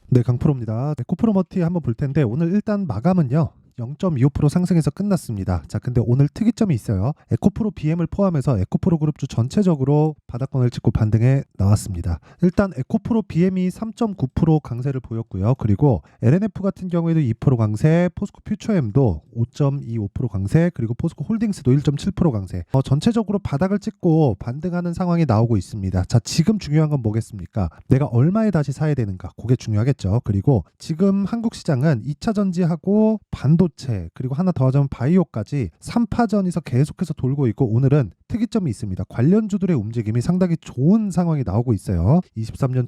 네, 강프로입니다. 에코프로머티 한번 볼 텐데 오늘 일단 마감은요. 0.25% 상승해서 끝났습니다. 자, 근데 오늘 특이점이 있어요. 에코프로 BM을 포함해서 에코프로 그룹주 전체적으로 바닥권을 찍고 반등해 나왔습니다. 일단 에코프로 BM이 3.9% 강세를 보였고요. 그리고 LNF 같은 경우에도 2% 강세, 포스코 퓨처엠도 5.25% 강세, 그리고 포스코 홀딩스도 1.7% 강세. 전체적으로 바닥을 찍고 반등하는 상황이 나오고 있습니다. 자, 지금 중요한 건 뭐겠습니까? 내가 얼마에 다시 사야 되는가? 그게 중요하겠죠. 그리고 지금 한국 시장은 2차 전지하고 반도체 그리고 하나 더 하자면 바이오까지 3파전에서 계속해서 돌고 있고 오늘은 특이점이 있습니다. 관련주들의 움직임이 상당히 좋은 상황이 나오고 있어요. 23년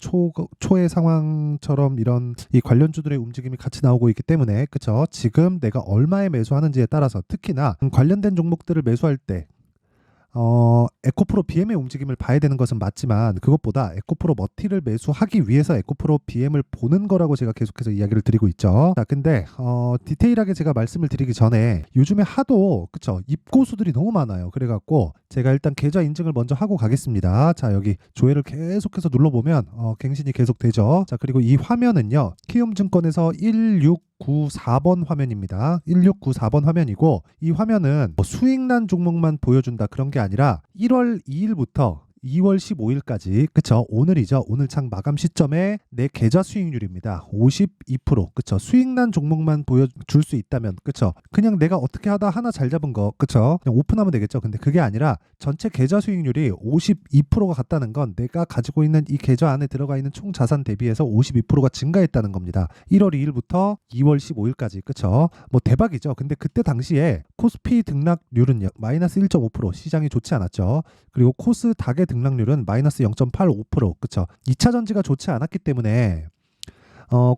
초의 상황처럼 이런 이 관련주들의 움직임이 같이 나오고 있기 때문에 그쵸? 지금 내가 얼마에 매수하는지에 따라서 특히나 관련된 종목들을 매수할 때 에코프로 BM의 움직임을 봐야 되는 것은 맞지만 그것보다 에코프로 머티를 매수하기 위해서 에코프로 BM을 보는 거라고 제가 계속해서 이야기를 드리고 있죠. 자, 근데 디테일하게 제가 말씀을 드리기 전에 요즘에 하도 그쵸 입고수들이 너무 많아요. 그래갖고 제가 일단 계좌 인증을 먼저 하고 가겠습니다. 자, 여기 조회를 계속해서 눌러보면 갱신이 계속 되죠. 자, 그리고 이 화면은요 키움증권에서 1694번 화면입니다. 1694번 화면이고 이 화면은 수익난 종목만 보여준다 그런 게 아니라 1월 2일부터 2월 15일까지 그쵸 오늘이죠. 오늘 장 마감 시점에 내 계좌 수익률입니다. 52% 그쵸 수익난 종목만 보여줄 수 있다면 그쵸 그냥 내가 어떻게 하다 하나 잘 잡은 거 그쵸 그냥 오픈하면 되겠죠. 근데 그게 아니라 전체 계좌 수익률이 52%가 같다는 건 내가 가지고 있는 이 계좌 안에 들어가 있는 총 자산 대비해서 52%가 증가했다는 겁니다. 1월 2일부터 2월 15일까지 그쵸 뭐 대박이죠. 근데 그때 당시에 코스피 등락률은요 마이너스 1.5% 시장이 좋지 않았죠. 그리고 코스닥의 등락률은 마이너스 0.85% 그쵸 2차 전지가 좋지 않았기 때문에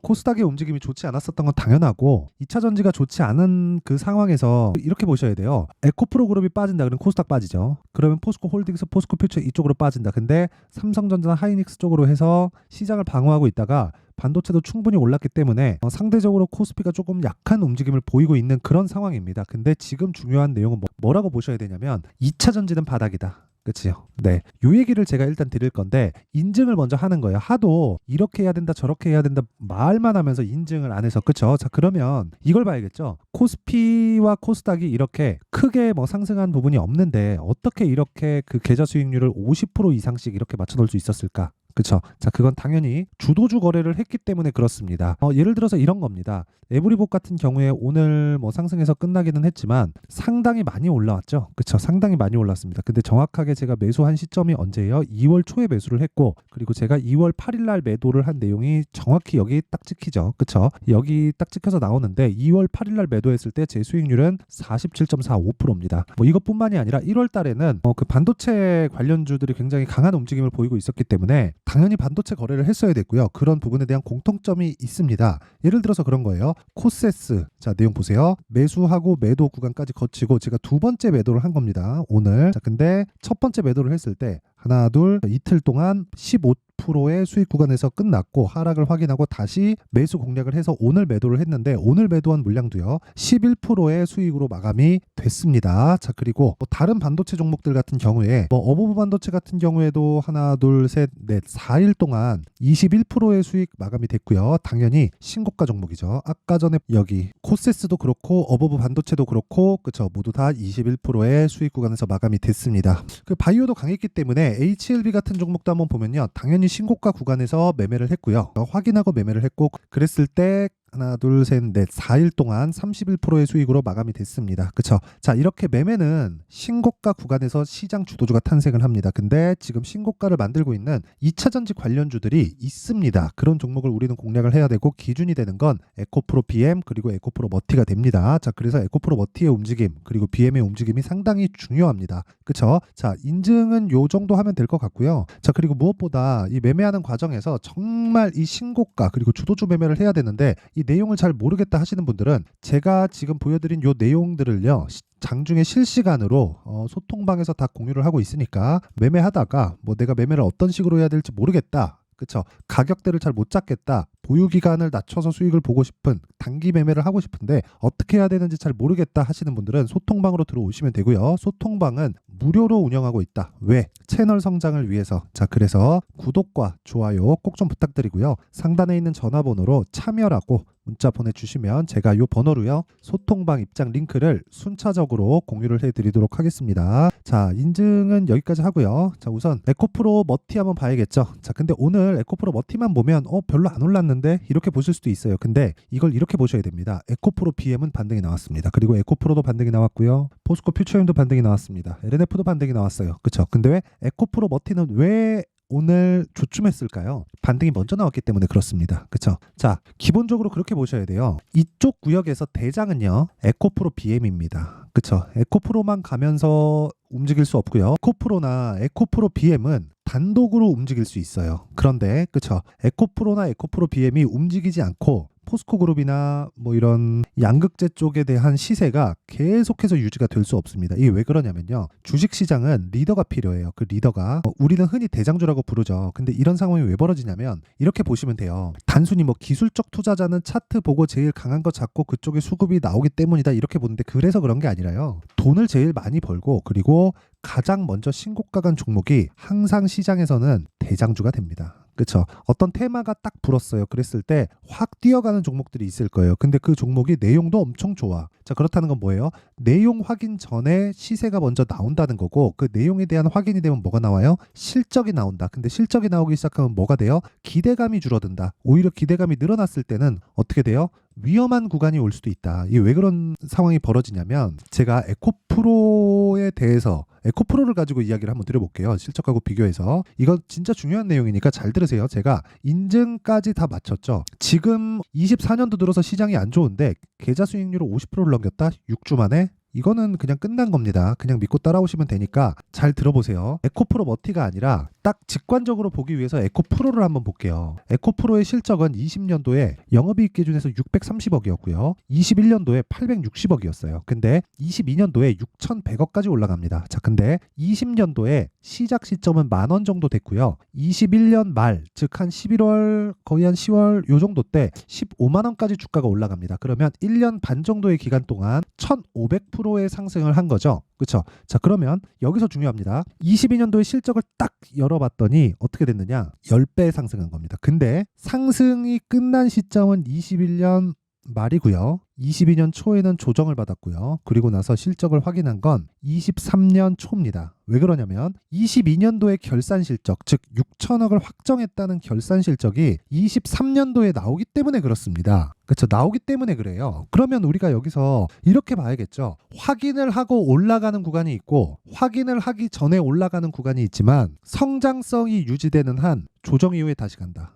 코스닥의 움직임이 좋지 않았었던 건 당연하고 2차 전지가 좋지 않은 그 상황에서 이렇게 보셔야 돼요. 에코프로 그룹이 빠진다 그러면 코스닥 빠지죠. 그러면 포스코 홀딩스, 포스코 퓨처 이쪽으로 빠진다. 근데 삼성전자나 하이닉스 쪽으로 해서 시장을 방어하고 있다가 반도체도 충분히 올랐기 때문에 상대적으로 코스피가 조금 약한 움직임을 보이고 있는 그런 상황입니다. 근데 지금 중요한 내용은 뭐라고 보셔야 되냐면 2차 전지는 바닥이다. 그치요? 네. 요 얘기를 제가 일단 드릴 건데 인증을 먼저 하는 거예요. 하도 이렇게 해야 된다 저렇게 해야 된다 말만 하면서 인증을 안 해서 그쵸? 자, 그러면 이걸 봐야겠죠. 코스피와 코스닥이 이렇게 크게 뭐 상승한 부분이 없는데 어떻게 이렇게 그 계좌 수익률을 50% 이상씩 이렇게 맞춰 놓을 수 있었을까? 그쵸? 자, 그건 당연히 주도주 거래를 했기 때문에 그렇습니다. 예를 들어서 이런 겁니다. 에브리복 같은 경우에 오늘 뭐 상승해서 끝나기는 했지만 상당히 많이 올라왔죠. 그쵸? 상당히 많이 올랐습니다. 근데 정확하게 제가 매수한 시점이 언제예요? 2월 초에 매수를 했고 그리고 제가 2월 8일 날 매도를 한 내용이 정확히 여기 딱 찍히죠. 그쵸? 여기 딱 찍혀서 나오는데 2월 8일 날 매도했을 때 제 수익률은 47.45%입니다. 뭐 이것뿐만이 아니라 1월 달에는 그 반도체 관련주들이 굉장히 강한 움직임을 보이고 있었기 때문에 당연히 반도체 거래를 했어야 됐고요. 그런 부분에 대한 공통점이 있습니다. 예를 들어서 그런 거예요. 코세스 자 내용 보세요. 매수하고 매도 구간까지 거치고 제가 두 번째 매도를 한 겁니다. 오늘 자 근데 첫 번째 매도를 했을 때 하나 둘 이틀 동안 15%의 수익 구간에서 끝났고 하락을 확인하고 다시 매수 공략을 해서 오늘 매도를 했는데 오늘 매도한 물량도요 11%의 수익으로 마감이 됐습니다. 자 그리고 뭐 다른 반도체 종목들 같은 경우에 뭐 어버브 반도체 같은 경우에도 하나 둘 셋 넷 4일 동안 21%의 수익 마감이 됐고요. 당연히 신고가 종목이죠. 아까 전에 여기 코세스도 그렇고 어버브 반도체도 그렇고 그쵸 모두 다 21%의 수익 구간에서 마감이 됐습니다. 그 바이오도 강했기 때문에 HLB 같은 종목도 한번 보면요. 당연히 신고가 구간에서 매매를 했고요. 확인하고 매매를 했고 그랬을 때 하나 둘 셋 넷 4일 동안 31%의 수익으로 마감이 됐습니다. 그쵸? 자 이렇게 매매는 신고가 구간에서 시장 주도주가 탄생을 합니다. 근데 지금 신고가를 만들고 있는 2차전지 관련주들이 있습니다. 그런 종목을 우리는 공략을 해야 되고 기준이 되는 건 에코프로 BM 그리고 에코프로 머티가 됩니다. 자 그래서 에코프로 머티의 움직임 그리고 BM의 움직임이 상당히 중요합니다. 그쵸? 자 인증은 요 정도 하면 될 것 같고요. 자 그리고 무엇보다 이 매매하는 과정에서 정말 이 신고가 그리고 주도주 매매를 해야 되는데 이 내용을 잘 모르겠다 하시는 분들은 제가 지금 보여드린 요 내용들을요 장중에 실시간으로 소통방에서 다 공유를 하고 있으니까 매매하다가 뭐 내가 매매를 어떤 식으로 해야 될지 모르겠다 그쵸 가격대를 잘 못 잡겠다 보유 기간을 낮춰서 수익을 보고 싶은 단기 매매를 하고 싶은데 어떻게 해야 되는지 잘 모르겠다 하시는 분들은 소통방으로 들어오시면 되고요. 소통방은 무료로 운영하고 있다. 왜? 채널 성장을 위해서. 자, 그래서 구독과 좋아요 꼭 좀 부탁드리고요. 상단에 있는 전화번호로 참여라고 문자 보내주시면 제가 이 번호로요 소통방 입장 링크를 순차적으로 공유를 해드리도록 하겠습니다. 자, 인증은 여기까지 하고요. 자, 우선 에코프로 머티 한번 봐야겠죠. 자, 근데 오늘 에코프로 머티만 보면 별로 안 올랐는데 이렇게 보실 수도 있어요. 근데 이걸 이렇게 보셔야 됩니다. 에코프로 BM은 반등이 나왔습니다. 그리고 에코프로도 반등이 나왔고요. 포스코 퓨처엠도 반등이 나왔습니다. LNF도 반등이 나왔어요. 그쵸? 근데 왜 에코프로 머티는 왜 오늘 조춤했을까요? 반등이 먼저 나왔기 때문에 그렇습니다. 그쵸? 자, 기본적으로 그렇게 보셔야 돼요. 이쪽 구역에서 대장은요 에코프로 BM입니다. 그쵸? 에코프로만 가면서 움직일 수 없고요. 에코프로나 에코프로 BM은 단독으로 움직일 수 있어요. 그런데 그쵸? 에코프로나 에코프로 BM이 움직이지 않고 포스코 그룹이나 뭐 이런 양극재 쪽에 대한 시세가 계속해서 유지가 될 수 없습니다. 이게 왜 그러냐면요. 주식시장은 리더가 필요해요. 그 리더가 우리는 흔히 대장주라고 부르죠. 근데 이런 상황이 왜 벌어지냐면 이렇게 보시면 돼요. 단순히 뭐 기술적 투자자는 차트 보고 제일 강한 거 잡고 그쪽에 수급이 나오기 때문이다 이렇게 보는데 그래서 그런 게 아니라요. 돈을 제일 많이 벌고 그리고 가장 먼저 신고가 간 종목이 항상 시장에서는 대장주가 됩니다. 그렇죠. 어떤 테마가 딱 불었어요. 그랬을 때 확 뛰어가는 종목들이 있을 거예요. 근데 그 종목이 내용도 엄청 좋아. 자, 그렇다는 건 뭐예요? 내용 확인 전에 시세가 먼저 나온다는 거고 그 내용에 대한 확인이 되면 뭐가 나와요? 실적이 나온다. 근데 실적이 나오기 시작하면 뭐가 돼요? 기대감이 줄어든다. 오히려 기대감이 늘어났을 때는 어떻게 돼요? 위험한 구간이 올 수도 있다. 이게 왜 그런 상황이 벌어지냐면 제가 에코프로에 대해서 에코프로를 가지고 이야기를 한번 드려볼게요. 실적하고 비교해서. 이건 진짜 중요한 내용이니까 잘 들으세요. 제가 인증까지 다 마쳤죠. 지금 24년도 들어서 시장이 안 좋은데 계좌 수익률을 50%를 넘겼다? 6주 만에? 이거는 그냥 끝난 겁니다. 그냥 믿고 따라오시면 되니까 잘 들어보세요. 에코프로 머티가 아니라 딱 직관적으로 보기 위해서 에코프로를 한번 볼게요. 에코프로의 실적은 20년도에 영업이익 기준에서 630억이었고요. 21년도에 860억이었어요. 근데 22년도에 6,100억까지 올라갑니다. 자, 근데 20년도에 시작 시점은 10,000원 정도 됐고요. 21년 말, 즉 한 11월 거의 한 10월 요 정도 때 15만 원까지 주가가 올라갑니다. 그러면 1년 반 정도의 기간 동안 1,500%의 상승을 한 거죠. 그렇죠? 자, 그러면 여기서 중요합니다. 22년도에 실적을 딱 열어봤더니 어떻게 됐느냐? 10배 상승한 겁니다. 근데 상승이 끝난 시점은 21년 말이고요. 22년 초에는 조정을 받았고요. 그리고 나서 실적을 확인한 건 23년 초입니다. 왜 그러냐면 22년도의 결산 실적, 즉 6천억을 확정했다는 결산 실적이 23년도에 나오기 때문에 그렇습니다. 그렇죠? 나오기 때문에 그래요. 그러면 우리가 여기서 이렇게 봐야겠죠. 확인을 하고 올라가는 구간이 있고 확인을 하기 전에 올라가는 구간이 있지만 성장성이 유지되는 한 조정 이후에 다시 간다.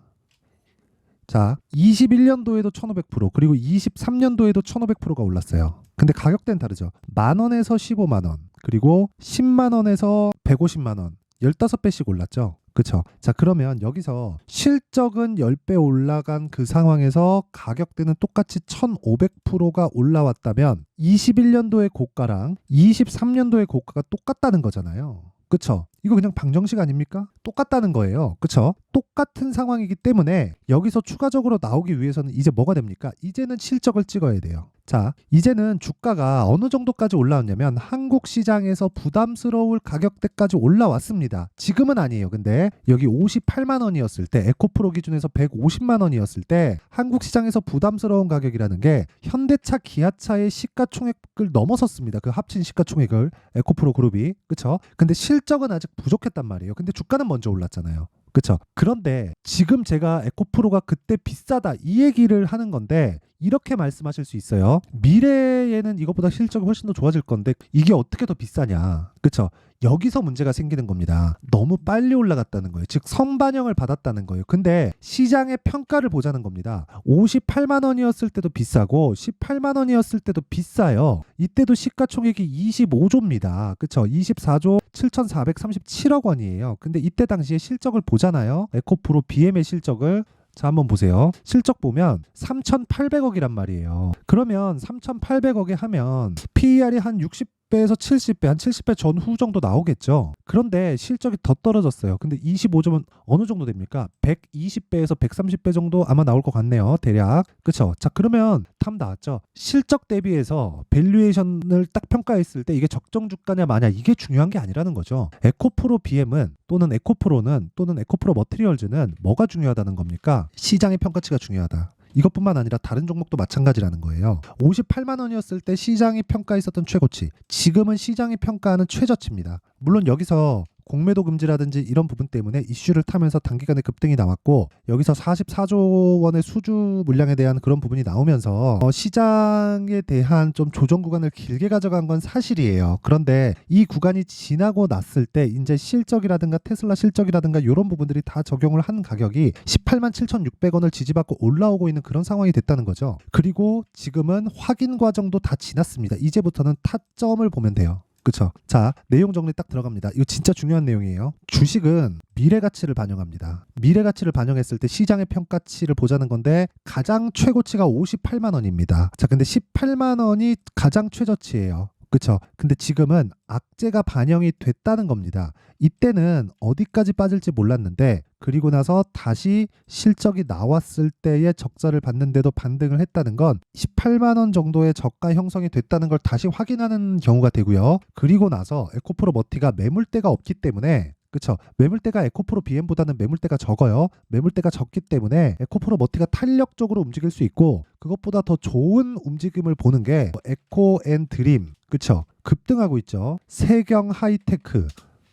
자, 21년도에도 1,500% 그리고 23년도에도 1,500%가 올랐어요. 근데 가격대는 다르죠. 10,000원에서 150,000원 그리고 100,000원에서 1,500,000원 15배씩 올랐죠. 그쵸? 자, 그러면 여기서 실적은 10배 올라간 그 상황에서 가격대는 똑같이 1,500%가 올라왔다면 21년도의 고가랑 23년도의 고가가 똑같다는 거잖아요. 그쵸? 이거 그냥 방정식 아닙니까? 똑같다는 거예요. 그쵸? 똑같은 상황이기 때문에 여기서 추가적으로 나오기 위해서는 이제 뭐가 됩니까? 이제는 실적을 찍어야 돼요. 자, 이제는 주가가 어느 정도까지 올라왔냐면 한국 시장에서 부담스러울 가격대까지 올라왔습니다. 지금은 아니에요. 근데 여기 58만 원이었을 때 에코프로 기준에서 150만 원이었을 때 한국 시장에서 부담스러운 가격이라는 게 현대차, 기아차의 시가총액을 넘어섰습니다. 그 합친 시가총액을 에코프로 그룹이. 그쵸? 근데 실적은 아직 부족했단 말이에요. 근데 주가는 먼저 올랐잖아요. 그쵸? 그런데 지금 제가 에코프로가 그때 비싸다 이 얘기를 하는 건데 이렇게 말씀하실 수 있어요. 미래에는 이것보다 실적이 훨씬 더 좋아질 건데 이게 어떻게 더 비싸냐. 그쵸? 여기서 문제가 생기는 겁니다. 너무 빨리 올라갔다는 거예요. 즉 선반영을 받았다는 거예요. 근데 시장의 평가를 보자는 겁니다. 58만 원이었을 때도 비싸고 18만 원이었을 때도 비싸요. 이때도 시가총액이 25조입니다. 그쵸? 24조 7,437억 원이에요. 근데 이때 당시에 실적을 보잖아요. 에코프로 BM의 실적을 자, 한번 보세요. 실적 보면 3,800억이란 말이에요. 그러면 3,800억에 하면 PER이 한 60 60배에서 70배, 한 70배 전후 정도 나오겠죠. 그런데 실적이 더 떨어졌어요. 근데 25점은 어느 정도 됩니까? 120배에서 130배 정도 아마 나올 것 같네요. 대략. 그쵸? 자, 그러면 답 나왔죠. 실적 대비해서 밸류에이션을 딱 평가했을 때 이게 적정 주가냐 마냐 이게 중요한 게 아니라는 거죠. 에코프로 BM은 또는 에코프로는 또는 에코프로 머티리얼즈는 뭐가 중요하다는 겁니까? 시장의 평가치가 중요하다. 이것뿐만 아니라 다른 종목도 마찬가지라는 거예요. 58만 원이었을 때 시장이 평가했었던 최고치, 지금은 시장이 평가하는 최저치입니다. 물론 여기서 공매도 금지라든지 이런 부분 때문에 이슈를 타면서 단기간에 급등이 나왔고, 여기서 44조 원의 수주 물량에 대한 그런 부분이 나오면서 시장에 대한 좀 조정 구간을 길게 가져간 건 사실이에요. 그런데 이 구간이 지나고 났을 때 이제 실적이라든가 테슬라 실적이라든가 이런 부분들이 다 적용을 한 가격이 18만 7,600원을 지지받고 올라오고 있는 그런 상황이 됐다는 거죠. 그리고 지금은 확인 과정도 다 지났습니다. 이제부터는 타점을 보면 돼요. 그쵸? 자, 내용 정리 딱 들어갑니다. 이거 진짜 중요한 내용이에요. 주식은 미래 가치를 반영합니다. 미래 가치를 반영했을 때 시장의 평가치를 보자는 건데 가장 최고치가 58만 원입니다. 자, 근데 18만 원이 가장 최저치예요. 그쵸? 근데 지금은 악재가 반영이 됐다는 겁니다. 이때는 어디까지 빠질지 몰랐는데 그리고 나서 다시 실적이 나왔을 때의 적자를 봤는데도 반등을 했다는 건 18만 원 정도의 저가 형성이 됐다는 걸 다시 확인하는 경우가 되고요. 그리고 나서 에코프로 머티가 매물대가 없기 때문에, 그쵸? 매물대가 에코프로 BM보다는 매물대가 적어요. 매물대가 적기 때문에 에코프로 머티가 탄력적으로 움직일 수 있고, 그것보다 더 좋은 움직임을 보는 게 에코 앤 드림, 그쵸? 급등하고 있죠. 세경 하이테크,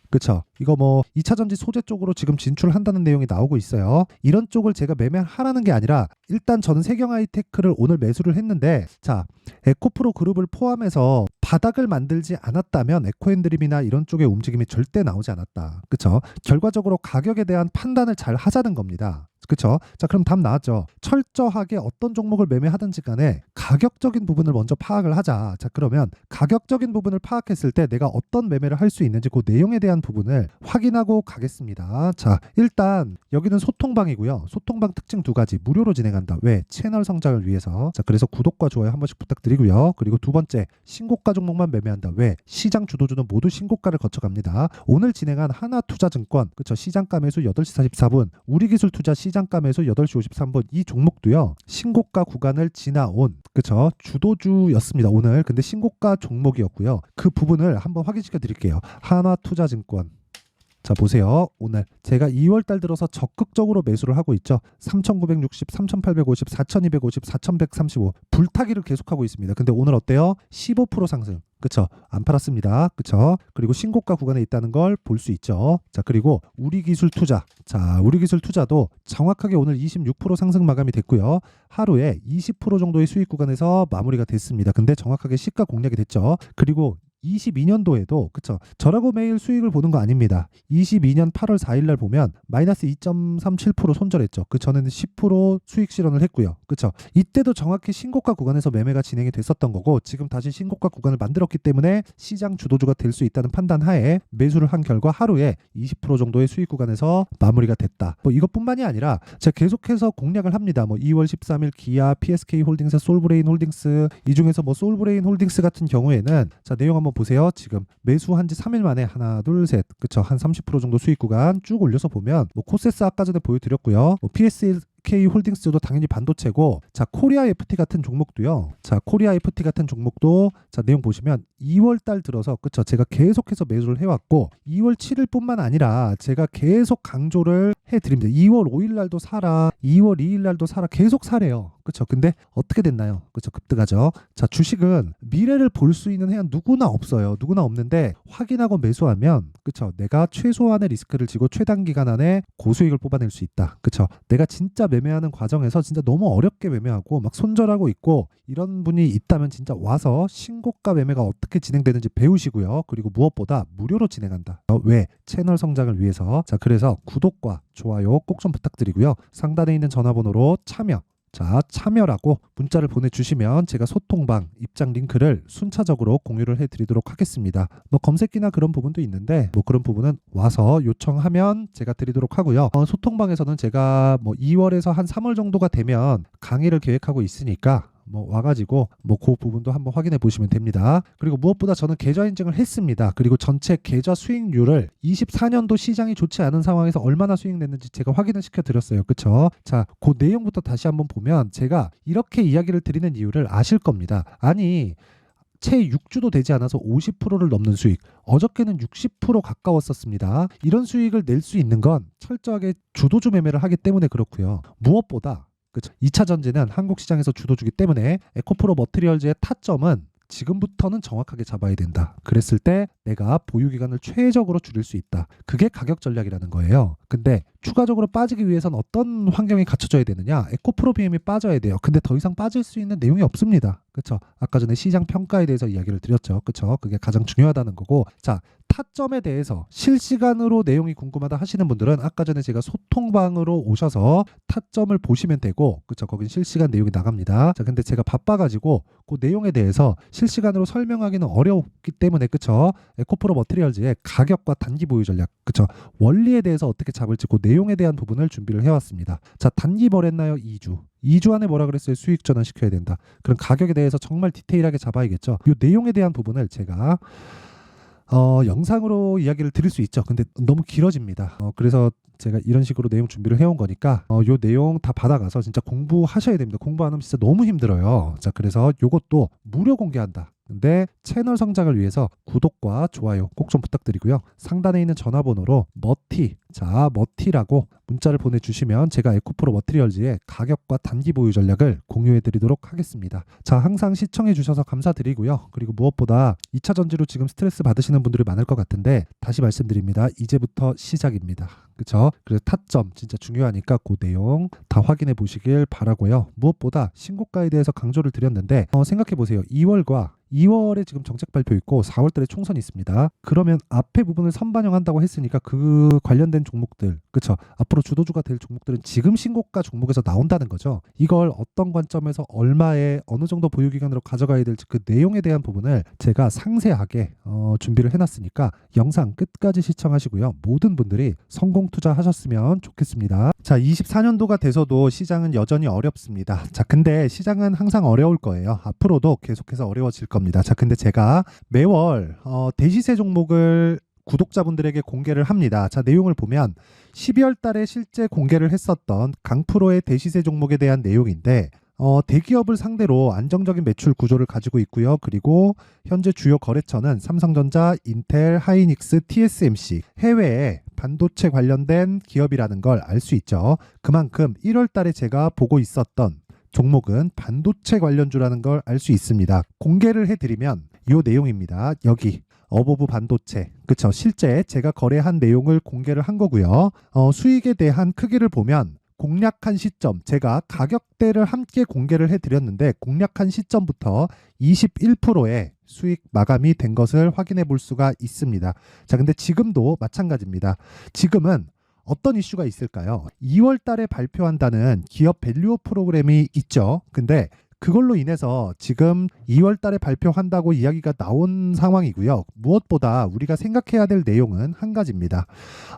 그쵸? 이거 뭐 2차전지 소재 쪽으로 지금 진출한다는 내용이 나오고 있어요. 이런 쪽을 제가 매매하라는 게 아니라 일단 저는 세경 하이테크를 오늘 매수를 했는데, 자, 에코프로 그룹을 포함해서 바닥을 만들지 않았다면 에코앤드림이나 이런 쪽의 움직임이 절대 나오지 않았다. 그쵸? 결과적으로 가격에 대한 판단을 잘 하자는 겁니다. 그쵸? 자, 그럼 답 나왔죠. 철저하게 어떤 종목을 매매하든지 간에 가격적인 부분을 먼저 파악을 하자. 자, 그러면 가격적인 부분을 파악했을 때 내가 어떤 매매를 할 수 있는지 그 내용에 대한 부분을 확인하고 가겠습니다. 자, 일단 여기는 소통방이고요. 소통방 특징 두 가지 무료로 진행한다. 왜? 채널 성장을 위해서. 자, 그래서 구독과 좋아요 한 번씩 부탁드리고요. 그리고 두 번째, 신고가 종목만 매매한다. 왜? 시장 주도주는 모두 신고가를 거쳐갑니다. 오늘 진행한 하나투자증권, 그쵸? 시장가 매수 8시 44분, 우리기술투자 시장가 매수 8시 53분, 이 종목도요, 신고가 구간을 지나온, 그쵸? 주도주였습니다, 오늘. 근데 신고가 종목이었고요. 그 부분을 한번 확인시켜 드릴게요. 하나투자증권. 자, 보세요. 오늘 제가 2월달 들어서 적극적으로 매수를 하고 있죠. 3,960, 3,850, 4,250, 4,135 불타기를 계속하고 있습니다. 근데 오늘 어때요? 15% 상승. 그쵸? 안 팔았습니다. 그쵸? 그리고 신고가 구간에 있다는 걸 볼 수 있죠. 자, 그리고 우리기술투자. 자, 우리기술투자도 정확하게 오늘 26% 상승 마감이 됐고요. 하루에 20% 정도의 수익 구간에서 마무리가 됐습니다. 근데 정확하게 시가 공략이 됐죠. 그리고 22년도에도, 그쵸? 저라고 매일 수익을 보는 거 아닙니다. 22년 8월 4일 날 보면 마이너스 2.37% 손절했죠. 그 전에는 10% 수익 실현을 했고요. 그쵸? 이때도 정확히 신고가 구간에서 매매가 진행이 됐었던 거고, 지금 다시 신고가 구간을 만들었기 때문에 시장 주도주가 될 수 있다는 판단 하에 매수를 한 결과 하루에 20% 정도의 수익 구간에서 마무리가 됐다. 뭐 이것뿐만이 아니라 제가 계속해서 공략을 합니다. 뭐 2월 13일 기아, PSK 홀딩스, 솔브레인 홀딩스, 이 중에서 뭐 솔브레인 홀딩스 같은 경우에는, 자, 내용 한번 보세요. 지금 매수한 지 3일 만에 하나, 둘, 셋, 그쵸? 한 30% 정도 수익 구간 쭉 올려서 보면, 뭐 코세스 아까 전에 보여드렸고요. 뭐 PSK 홀딩스도 당연히 반도체고, 자, 코리아 FT 같은 종목도요. 자, 코리아 FT 같은 종목도, 자, 내용 보시면 2월 달 들어서, 그쵸? 제가 계속해서 매수를 해왔고, 2월 7일 뿐만 아니라 제가 계속 강조를 해드립니다. 2월 5일 날도 사라, 2월 2일 날도 사라, 계속 사래요. 그쵸? 근데 어떻게 됐나요? 그쵸? 급등하죠. 자, 주식은 미래를 볼 수 있는 해안 누구나 없어요. 누구나 없는데 확인하고 매수하면, 그쵸? 내가 최소한의 리스크를 지고 최단기간 안에 고수익을 뽑아낼 수 있다. 그쵸? 내가 진짜 매매하는 과정에서 진짜 너무 어렵게 매매하고 막 손절하고 있고 이런 분이 있다면 진짜 와서 신고가 매매가 어떻게 진행되는지 배우시고요. 그리고 무엇보다 무료로 진행한다. 왜? 채널 성장을 위해서. 자, 그래서 구독과 좋아요 꼭 좀 부탁드리고요. 상단에 있는 전화번호로 참여, 자, 참여라고 문자를 보내주시면 제가 소통방 입장 링크를 순차적으로 공유를 해드리도록 하겠습니다. 뭐 검색기나 그런 부분도 있는데 뭐 그런 부분은 와서 요청하면 제가 드리도록 하고요. 소통방에서는 제가 뭐 2월에서 한 3월 정도가 되면 강의를 계획하고 있으니까 뭐 와가지고 뭐 그 부분도 한번 확인해 보시면 됩니다. 그리고 무엇보다 저는 계좌 인증을 했습니다. 그리고 전체 계좌 수익률을 24년도 시장이 좋지 않은 상황에서 얼마나 수익 냈는지 제가 확인을 시켜 드렸어요. 그쵸? 자, 그 내용부터 다시 한번 보면 제가 이렇게 이야기를 드리는 이유를 아실 겁니다. 아니, 채 6주도 되지 않아서 50%를 넘는 수익, 어저께는 60% 가까웠었습니다. 이런 수익을 낼 수 있는 건 철저하게 주도주 매매를 하기 때문에 그렇고요. 무엇보다 그쵸? 2차 전지는 한국 시장에서 주도주기 때문에 에코프로 머티리얼즈의 타점은 지금부터는 정확하게 잡아야 된다. 그랬을 때 내가 보유 기간을 최적으로 줄일 수 있다. 그게 가격 전략이라는 거예요. 근데 추가적으로 빠지기 위해선 어떤 환경이 갖춰져야 되느냐? 에코프로 BM이 빠져야 돼요. 근데 더 이상 빠질 수 있는 내용이 없습니다. 그렇죠? 아까 전에 시장 평가에 대해서 이야기를 드렸죠. 그렇죠? 그게 가장 중요하다는 거고. 자, 타점에 대해서 실시간으로 내용이 궁금하다 하시는 분들은 아까 전에 제가 소통방으로 오셔서 타점을 보시면 되고, 그쵸? 거긴 실시간 내용이 나갑니다. 자, 근데 제가 바빠가지고 그 내용에 대해서 실시간으로 설명하기는 어렵기 때문에, 그쵸? 에코프로 머티리얼즈의 가격과 단기 보유 전략, 그쵸? 원리에 대해서 어떻게 잡을지 그 내용에 대한 부분을 준비를 해왔습니다. 자, 단기 뭐랬나요? 2주. 2주 안에 뭐라 그랬어요? 수익 전환 시켜야 된다. 그럼 가격에 대해서 정말 디테일하게 잡아야겠죠. 이 내용에 대한 부분을 제가 영상으로 이야기를 드릴 수 있죠. 근데 너무 길어집니다. 그래서 제가 이런 식으로 내용 준비를 해온 거니까 요 내용 다 받아가서 진짜 공부하셔야 됩니다. 공부 안 하면 진짜 너무 힘들어요. 자, 그래서 요것도 무료 공개한다. 근데 채널 성장을 위해서 구독과 좋아요 꼭 좀 부탁드리고요. 상단에 있는 전화번호로 머티라고 문자를 보내주시면 제가 에코프로 머티리얼즈의 가격과 단기 보유 전략을 공유해 드리도록 하겠습니다. 자, 항상 시청해 주셔서 감사드리고요. 그리고 무엇보다 2차 전지로 지금 스트레스 받으시는 분들이 많을 것 같은데 다시 말씀드립니다. 이제부터 시작입니다. 그쵸? 그래서 타점 진짜 중요하니까 그 내용 다 확인해 보시길 바라고요. 무엇보다 신고가에 대해서 강조를 드렸는데 생각해 보세요. 2월에 지금 정책 발표 있고 4월달에 총선이 있습니다. 그러면 앞에 부분을 선반영한다고 했으니까 그 관련된 종목들, 그쵸? 앞으로 주도주가 될 종목들은 지금 신고가 종목에서 나온다는 거죠. 이걸 어떤 관점에서 얼마에 어느 정도 보유 기간으로 가져가야 될지 그 내용에 대한 부분을 제가 상세하게 준비를 해놨으니까 영상 끝까지 시청하시고요. 모든 분들이 성공 투자하셨으면 좋겠습니다. 자, 24년도가 돼서도 시장은 여전히 어렵습니다. 자, 근데 시장은 항상 어려울 거예요. 앞으로도 계속해서 어려워질 겁니다. 자, 근데 제가 매월 대시세 종목을 구독자분들에게 공개를 합니다. 자, 내용을 보면 12월 달에 실제 공개를 했었던 강프로의 대시세 종목에 대한 내용인데 대기업을 상대로 안정적인 매출 구조를 가지고 있고요. 그리고 현재 주요 거래처는 삼성전자, 인텔, 하이닉스, TSMC, 해외에 반도체 관련된 기업이라는 걸 알 수 있죠. 그만큼 1월 달에 제가 보고 있었던 종목은 반도체 관련주라는 걸 알 수 있습니다. 공개를 해드리면 이 내용입니다. 여기 어보브 반도체, 그쵸? 실제 제가 거래한 내용을 공개를 한 거고요. 수익에 대한 크기를 보면 공략한 시점, 제가 가격대를 함께 공개를 해드렸는데 공략한 시점부터 21%의 수익 마감이 된 것을 확인해 볼 수가 있습니다. 자, 근데 지금도 마찬가지입니다. 지금은 어떤 이슈가 있을까요? 2월 달에 발표한다는 기업 밸류업 프로그램이 있죠. 근데 그걸로 인해서 지금 2월 달에 발표한다고 이야기가 나온 상황이고요. 무엇보다 우리가 생각해야 될 내용은 한 가지입니다.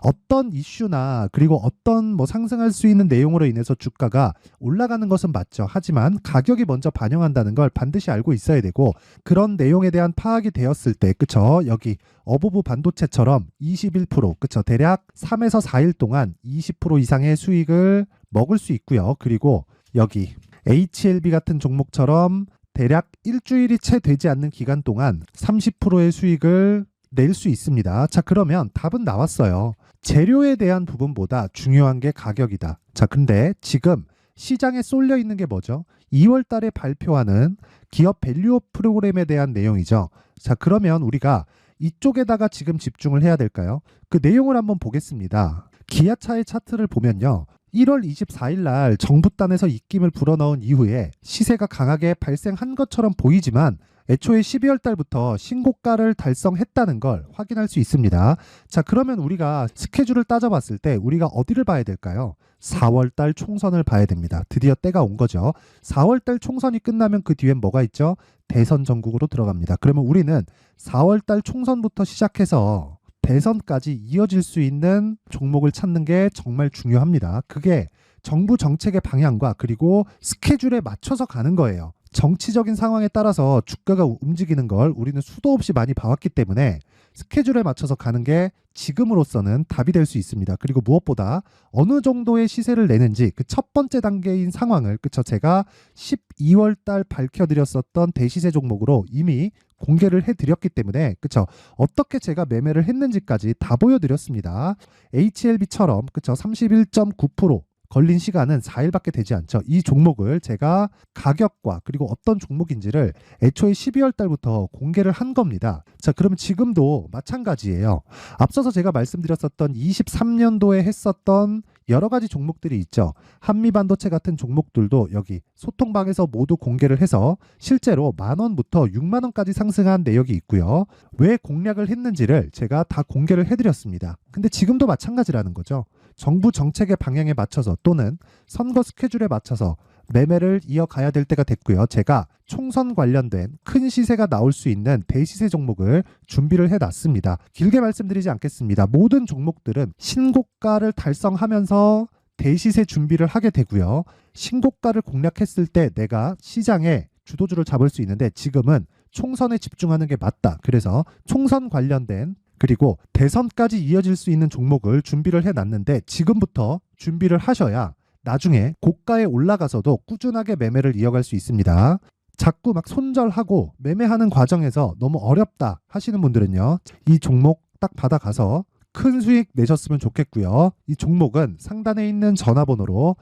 어떤 이슈나 그리고 어떤 뭐 상승할 수 있는 내용으로 인해서 주가가 올라가는 것은 맞죠. 하지만 가격이 먼저 반영한다는 걸 반드시 알고 있어야 되고 그런 내용에 대한 파악이 되었을 때, 그쵸? 여기 어보브 반도체처럼 21%, 그쵸? 대략 3에서 4일 동안 20% 이상의 수익을 먹을 수 있고요. 그리고 여기 HLB 같은 종목처럼 대략 일주일이 채 되지 않는 기간 동안 30%의 수익을 낼 수 있습니다. 자, 그러면 답은 나왔어요. 재료에 대한 부분보다 중요한 게 가격이다. 자, 근데 지금 시장에 쏠려 있는 게 뭐죠? 2월 달에 발표하는 기업 밸류업 프로그램에 대한 내용이죠. 자, 그러면 우리가 이쪽에다가 지금 집중을 해야 될까요? 그 내용을 한번 보겠습니다. 기아차의 차트를 보면요. 1월 24일 날 정부단에서 입김을 불어넣은 이후에 시세가 강하게 발생한 것처럼 보이지만 애초에 12월 달부터 신고가를 달성했다는 걸 확인할 수 있습니다. 자, 그러면 우리가 스케줄을 따져봤을 때 우리가 어디를 봐야 될까요? 4월 달 총선을 봐야 됩니다. 드디어 때가 온 거죠. 4월 달 총선이 끝나면 그 뒤엔 뭐가 있죠? 대선 전국으로 들어갑니다. 그러면 우리는 4월 달 총선부터 시작해서 대선까지 이어질 수 있는 종목을 찾는 게 정말 중요합니다. 그게 정부 정책의 방향과 그리고 스케줄에 맞춰서 가는 거예요. 정치적인 상황에 따라서 주가가 움직이는 걸 우리는 수도 없이 많이 봐왔기 때문에 스케줄에 맞춰서 가는 게 지금으로서는 답이 될 수 있습니다. 그리고 무엇보다 어느 정도의 시세를 내는지 그 첫 번째 단계인 상황을 그쵸 제가 12월 달 밝혀드렸었던 대시세 종목으로 이미 공개를 해드렸기 때문에 그쵸 어떻게 제가 매매를 했는지까지 다 보여드렸습니다. HLB처럼 그쵸 31.9% 걸린 시간은 4일밖에 되지 않죠. 이 종목을 제가 가격과 그리고 어떤 종목인지를 애초에 12월 달부터 공개를 한 겁니다. 자, 그러면 지금도 마찬가지예요. 앞서서 제가 말씀드렸었던 23년도에 했었던 여러 가지 종목들이 있죠. 한미반도체 같은 종목들도 여기 소통방에서 모두 공개를 해서 실제로 10,000원부터 60,000원까지 상승한 내역이 있고요. 왜 공략을 했는지를 제가 다 공개를 해드렸습니다. 근데 지금도 마찬가지라는 거죠. 정부 정책의 방향에 맞춰서 또는 선거 스케줄에 맞춰서 매매를 이어가야 될 때가 됐고요. 제가 총선 관련된 큰 시세가 나올 수 있는 대시세 종목을 준비를 해놨습니다. 길게 말씀드리지 않겠습니다. 모든 종목들은 신고가를 달성하면서 대시세 준비를 하게 되고요. 신고가를 공략했을 때 내가 시장에 주도주를 잡을 수 있는데 지금은 총선에 집중하는 게 맞다. 그래서 총선 관련된 그리고 대선까지 이어질 수 있는 종목을 준비를 해놨는데 지금부터 준비를 하셔야 나중에 고가에 올라가서도 꾸준하게 매매를 이어갈 수 있습니다. 자꾸 막 손절하고 매매하는 과정에서 너무 어렵다 하시는 분들은요. 이 종목 딱 받아가서 큰 수익 내셨으면 좋겠고요. 이 종목은 상단에 있는 전화번호로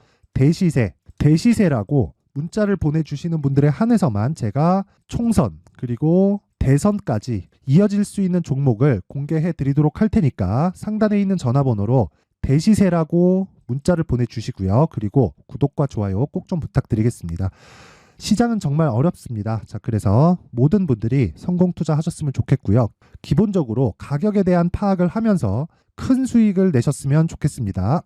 대시세라고 문자를 보내주시는 분들에 한해서만 제가 총선 그리고 대선까지 이어질 수 있는 종목을 공개해 드리도록 할 테니까 상단에 있는 전화번호로 대시세라고 문자를 보내주시고요. 그리고 구독과 좋아요 꼭 좀 부탁드리겠습니다. 시장은 정말 어렵습니다. 자, 그래서 모든 분들이 성공 투자하셨으면 좋겠고요. 기본적으로 가격에 대한 파악을 하면서 큰 수익을 내셨으면 좋겠습니다.